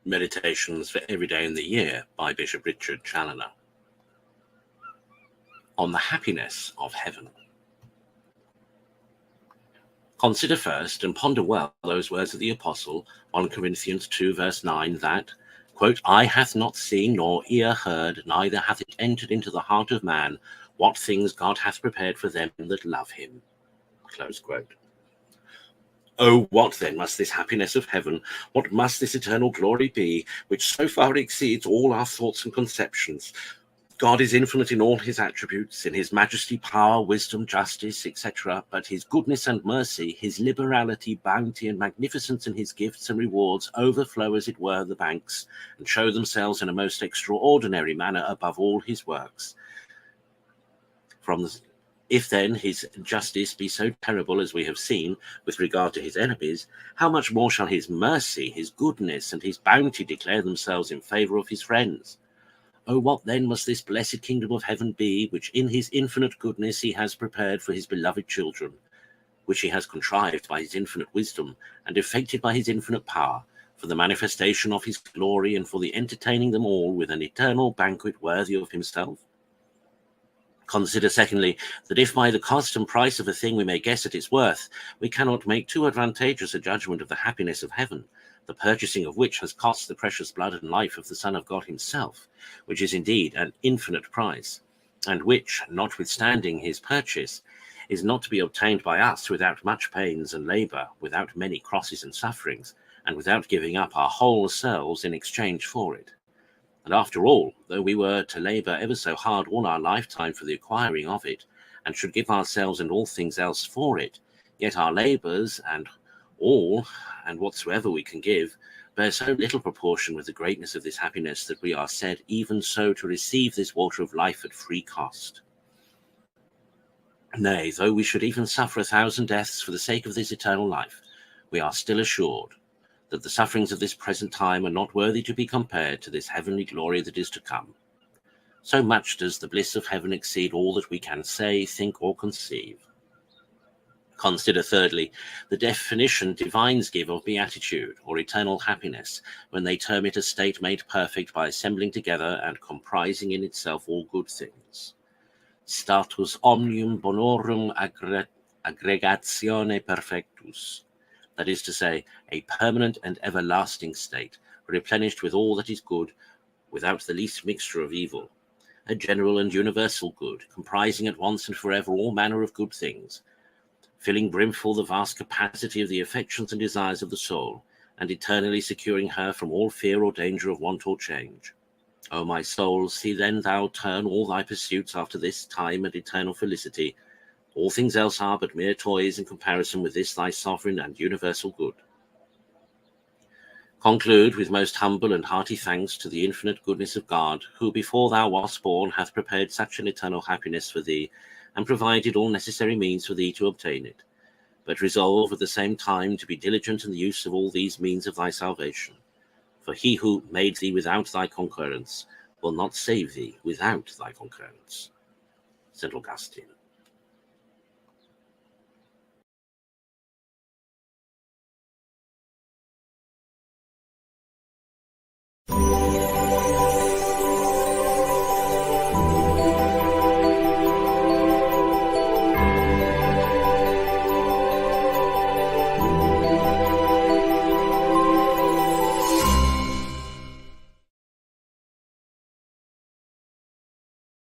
Meditations for Every Day in the Year by Bishop Richard Challoner. On the happiness of heaven. Consider first and ponder well those words of the Apostle, 1 Corinthians 2, verse 9, that, quote, "Eye hath not seen, nor ear heard, neither hath it entered into the heart of man, what things God hath prepared for them that love him." Close quote. Oh, what then must this happiness of heaven, what must this eternal glory be, which so far exceeds all our thoughts and conceptions? God is infinite in all his attributes, in his majesty, power, wisdom, justice, etc. But his goodness and mercy, his liberality, bounty, and magnificence in his gifts and rewards overflow, as it were, the banks, and show themselves in a most extraordinary manner above all his works. If then his justice be so terrible as we have seen with regard to his enemies, how much more shall his mercy, his goodness, and his bounty declare themselves in favour of his friends? Oh, what then must this blessed kingdom of heaven be, which in his infinite goodness he has prepared for his beloved children, which he has contrived by his infinite wisdom, and effected by his infinite power, for the manifestation of his glory, and for the entertaining them all with an eternal banquet worthy of himself? Consider, secondly, that if by the cost and price of a thing we may guess at its worth, we cannot make too advantageous a judgment of the happiness of heaven, the purchasing of which has cost the precious blood and life of the Son of God himself, which is indeed an infinite price, and which, notwithstanding his purchase, is not to be obtained by us without much pains and labour, without many crosses and sufferings, and without giving up our whole selves in exchange for it. And after all, though we were to labour ever so hard all our lifetime for the acquiring of it, and should give ourselves and all things else for it, yet our labours and all, and whatsoever we can give, bear so little proportion with the greatness of this happiness, that we are said even so to receive this water of life at free cost. Nay, though we should even suffer 1,000 deaths for the sake of this eternal life, we are still assured that the sufferings of this present time are not worthy to be compared to this heavenly glory that is to come. So much does the bliss of heaven exceed all that we can say, think, or conceive. Consider, thirdly, the definition divines give of beatitude, or eternal happiness, when they term it a state made perfect by assembling together and comprising in itself all good things. Status omnium bonorum aggregatione perfectus. That is to say, a permanent and everlasting state, replenished with all that is good, without the least mixture of evil, a general and universal good, comprising at once and forever all manner of good things, filling brimful the vast capacity of the affections and desires of the soul, and eternally securing her from all fear or danger of want or change. O my soul, see then thou turn all thy pursuits after this time and eternal felicity. All things else are but mere toys in comparison with this thy sovereign and universal good. Conclude with most humble and hearty thanks to the infinite goodness of God, who before thou wast born hath prepared such an eternal happiness for thee, and provided all necessary means for thee to obtain it. But resolve at the same time to be diligent in the use of all these means of thy salvation. For he who made thee without thy concurrence will not save thee without thy concurrence. St. Augustine.